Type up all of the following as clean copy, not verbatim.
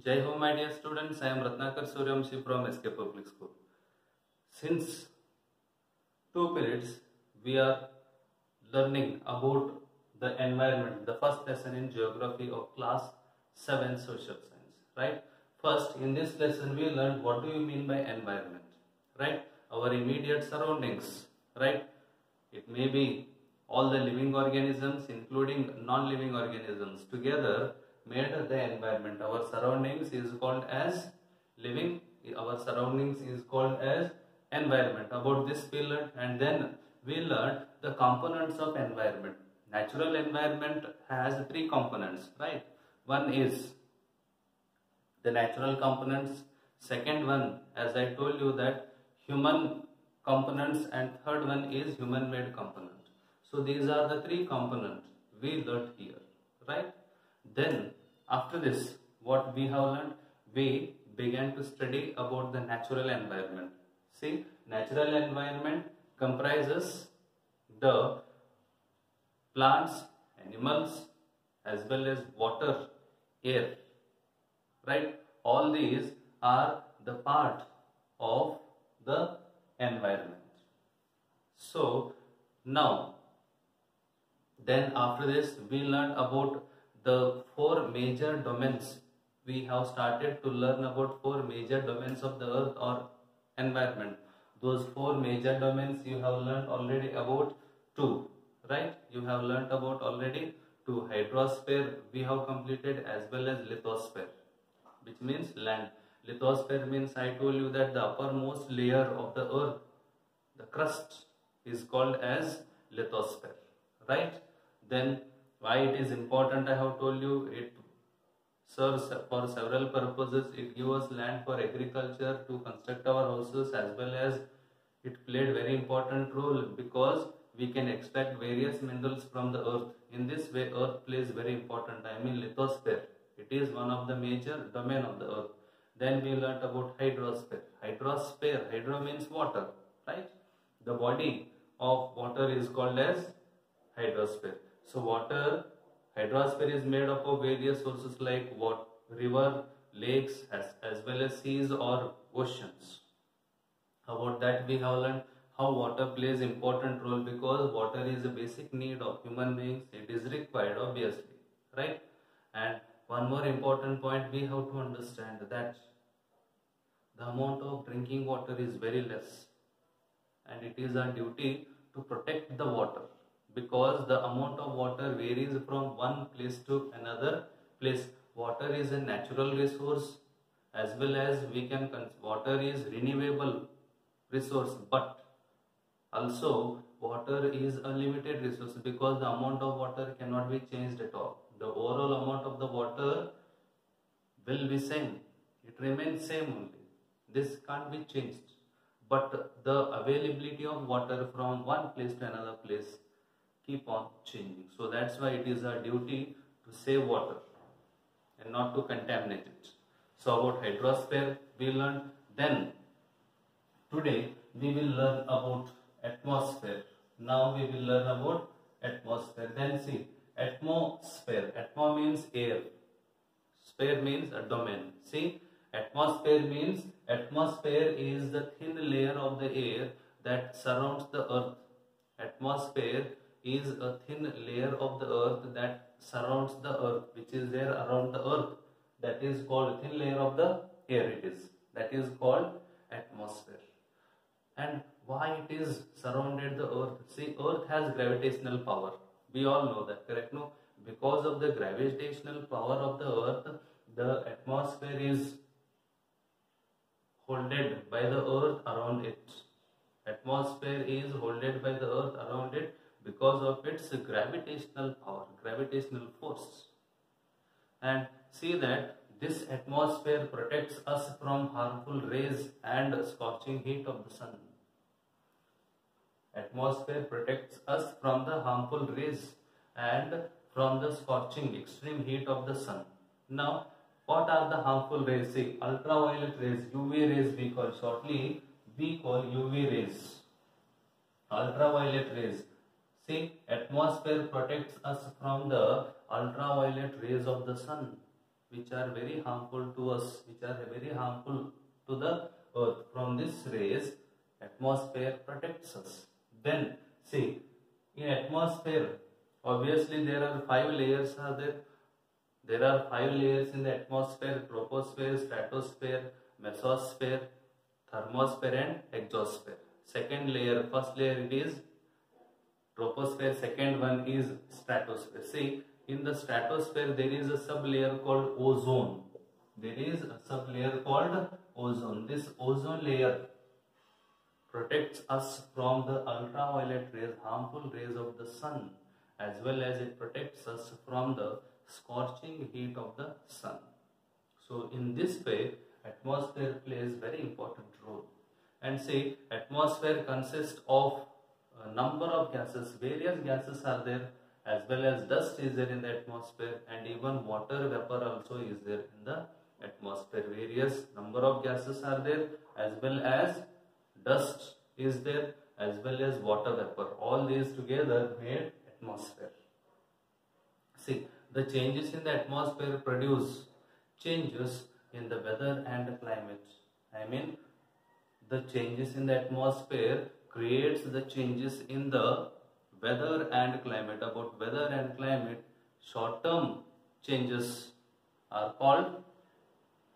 Jai Ho, my dear students. I am Ratnakar Suryamshi from SK Public School. Since two periods, we are learning about the environment. The first lesson in geography of class 7 social science. Right? First, in this lesson, we learned what do you mean by environment. Right? Our immediate surroundings. Right? It may be all the living organisms, including non-living organisms, together made the environment. Our surroundings is called as living. Our surroundings is called as environment. About this we learned, and then we learned the components of environment. Natural environment has three components, right? One is the natural components. Second one, as I told you, that human components, and third one is human made component. So these are the three components we learned here, right? Then after this, what we have learned, we began to study about the natural environment. See, natural environment comprises the plants, animals, as well as water, air, right? All these are the part of the environment. So now, then after this, we learned about the four major domains. We have started to learn about four major domains of the earth or environment. Those four major domains you have learned already about two, right? You have learned about already two. Hydrosphere we have completed, as well as lithosphere, which means land. Lithosphere means, I told you that the uppermost layer of the earth, the crust, is called as lithosphere, right? Then why it is important, I have told you. It serves for several purposes. It gives us land for agriculture, to construct our houses, as well as it played very important role because we can extract various minerals from the earth. In this way, earth plays very important. I mean lithosphere. It is one of the major domain of the earth. Then we learnt about hydrosphere. Hydrosphere, hydro means water, right? The body of water is called as hydrosphere. So water, hydrosphere is made up of various sources like what, river, lakes, as well as seas or oceans. About that we have learned how water plays important role, because water is a basic need of human beings. It is required, obviously, right? And one more important point we have to understand, that the amount of drinking water is very less, and it is our duty to protect the water, because the amount of water varies from one place to another place. Water is a natural resource, as well as water is renewable resource, but also water is a limited resource, because the amount of water cannot be changed at all. The overall amount of the water will be same. It remains same only. This can't be changed. But the availability of water from one place to another place keep on changing. So that's why it is our duty to save water and not to contaminate it. So about hydrosphere we learned. Then today we will learn about atmosphere. Now we will learn about atmosphere. Then see, atmosphere. Atmo means air. Sphere means a domain. See, atmosphere means, atmosphere is the thin layer of the air that surrounds the earth. Atmosphere is a thin layer of the earth that surrounds the earth, which is there around the earth. That is called thin layer of the air. It is. That is called atmosphere. And why it is surrounded the earth? See, earth has gravitational power. We all know that, correct? No? Because of the gravitational power of the earth, the atmosphere is holded by the earth around it. Atmosphere is holded by the earth around it because of its gravitational power, gravitational force. And see that this atmosphere protects us from harmful rays and scorching heat of the sun. Atmosphere protects us from the harmful rays and from the scorching extreme heat of the sun. Now, what are the harmful rays? See, ultraviolet rays, UV rays we call, shortly we call UV rays. Ultraviolet rays. See, atmosphere protects us from the ultraviolet rays of the sun. which are very harmful to us, which are very harmful to the earth. From this rays, atmosphere protects us. Then see, in atmosphere, obviously there are 5 layers are there. There are 5 layers in the atmosphere: troposphere, stratosphere, mesosphere, thermosphere and exosphere. Second layer, first layer it is troposphere, second one is stratosphere. See, in the stratosphere there is a sub-layer called ozone. There is a sub-layer called ozone. This ozone layer protects us from the ultraviolet rays, harmful rays of the sun, as well as it protects us from the scorching heat of the sun. So in this way, atmosphere plays very important role. And see, atmosphere consists of a number of gases. Various gases are there, as well as dust is there in the atmosphere, and even water vapor also is there in the atmosphere. Various number of gases are there, as well as dust is there, as well as water vapor. All these together made atmosphere. See, the changes in the atmosphere produce changes in the weather and climate. I mean, the changes in the atmosphere creates the changes in the weather and climate. About weather and climate, short-term changes are called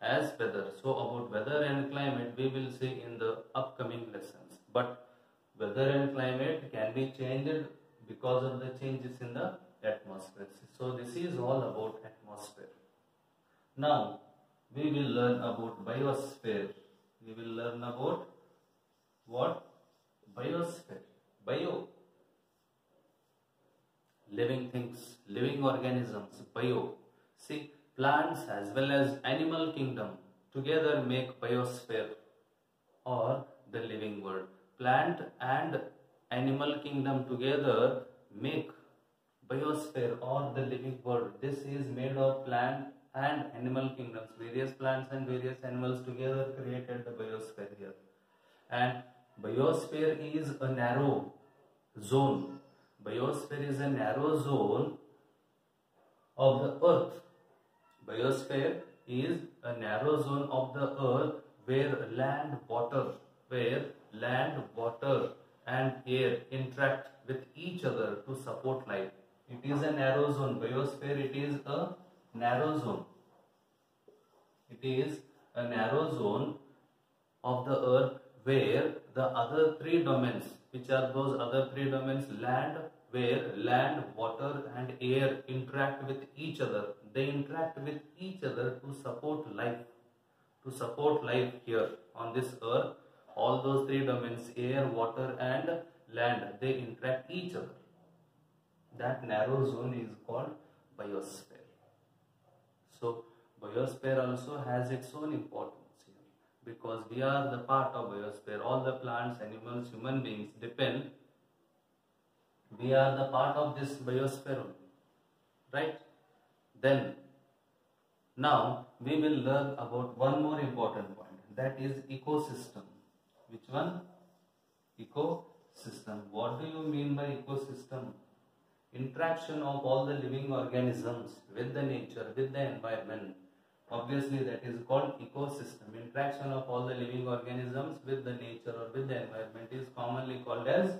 as weather. So about weather and climate we will see in the upcoming lessons. But weather and climate can be changed because of the changes in the atmosphere. So this is all about atmosphere. Now we will learn about biosphere. We will learn about what? Biosphere. Bio, living things, living organisms. Bio, see, plants as well as animal kingdom together make biosphere, or the living world. Plant and animal kingdom together make biosphere, or the living world. This is made of plant and animal kingdoms. Various plants and various animals together created the biosphere here. And biosphere is a narrow zone. Biosphere is a narrow zone of the earth. Biosphere is a narrow zone of the earth where land, water and air interact with each other to support life. It is a narrow zone. Biosphere, it is a narrow zone. It is a narrow zone of the earth where the other 3 domains, which are those other 3 domains, land, where land, water and air interact with each other. They interact with each other to support life. To support life here on this earth, all those 3 domains, air, water and land, they interact each other. That narrow zone is called biosphere. So biosphere also has its own importance here, because we are the part of biosphere. All the plants, animals, human beings depend. We are the part of this biosphere only, right? Then now we will learn about one more important point, that is ecosystem. Which one? Ecosystem. What do you mean by ecosystem? Interaction of all the living organisms with the nature, with the environment. Obviously that is called ecosystem. Interaction of all the living organisms with the nature or with the environment is commonly called as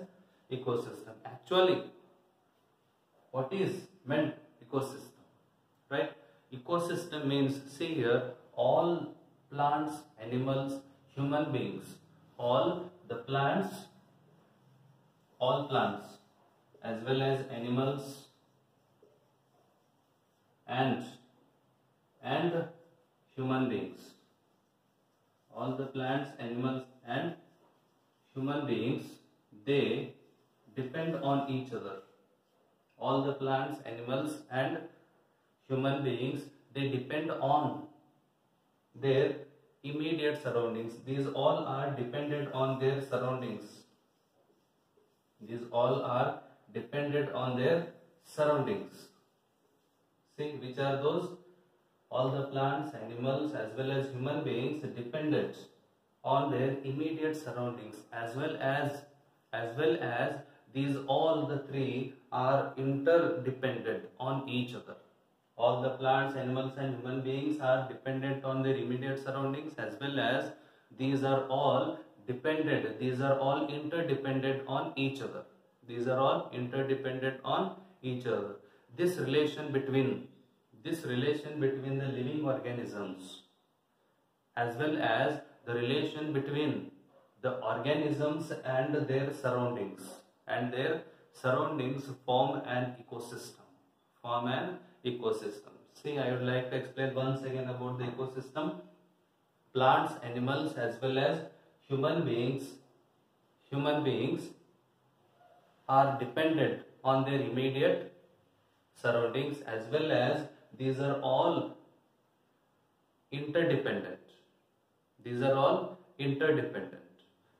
ecosystem. Actually, what is meant ecosystem? Right? Ecosystem means, see here, all plants, animals, human beings, all plants as well as animals and human beings. All the plants, animals and human beings, they depend on each other. All the plants, animals and human beings, they depend on their immediate surroundings. These all are dependent on their surroundings. These all are dependent on their surroundings. See, which are those? All the plants, animals as well as human beings dependent on their immediate surroundings, as well as these all the 3 are interdependent on each other. All the plants, animals and human beings are dependent on their immediate surroundings, as well as these are all dependent, these are all interdependent on each other. These are all interdependent on each other. This relation between the living organisms, as well as the relation between the organisms and their surroundings, form an ecosystem. See, I would like to explain once again about the ecosystem. Plants, animals as well as human beings are dependent on their immediate surroundings, as well as these are all interdependent.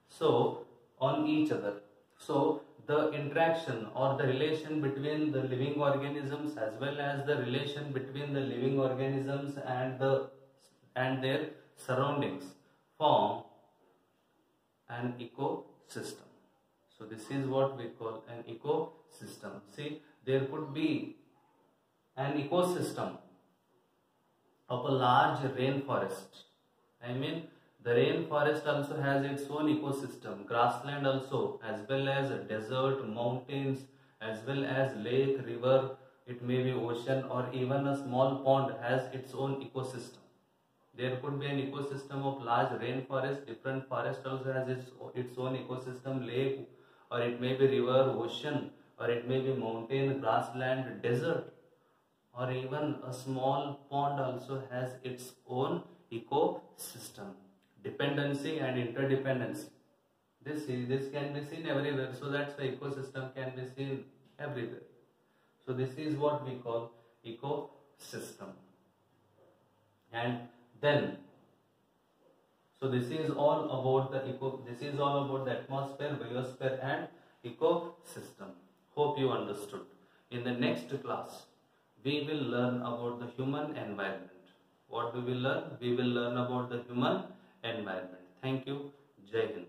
So on each other. So the interaction or the relation between the living organisms, as well as the relation between the living organisms and their surroundings, form an ecosystem. So this is what we call an ecosystem. See, there could be an ecosystem of a large rainforest. I mean, the rainforest also has its own ecosystem, grassland also, as well as desert, mountains, as well as lake, river, it may be ocean, or even a small pond has its own ecosystem. There could be an ecosystem of large rainforest, different forest also has its own ecosystem, lake, or it may be river, ocean, or it may be mountain, grassland, desert, or even a small pond also has its own ecosystem. Dependency and interdependency. This can be seen everywhere. So that's why ecosystem can be seen everywhere. So this is what we call ecosystem. And then, so this is all about the atmosphere, biosphere and ecosystem. Hope you understood. In the next class, we will learn about the human environment. What we will learn? We will learn about the human environment. Thank you. Jai Hind.